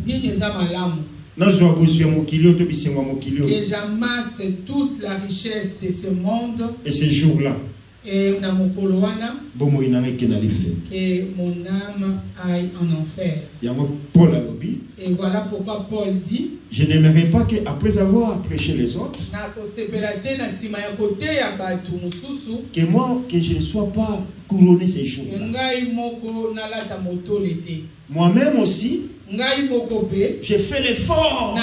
Que j'amasse toute la richesse de ce monde. Et ce jour-là, et que mon âme aille en enfer. Et voilà pourquoi Paul dit, je n'aimerais pas qu'après avoir prêché les autres, que moi, que je ne sois pas couronné ces jours. Moi-même aussi, j'ai fait l'effort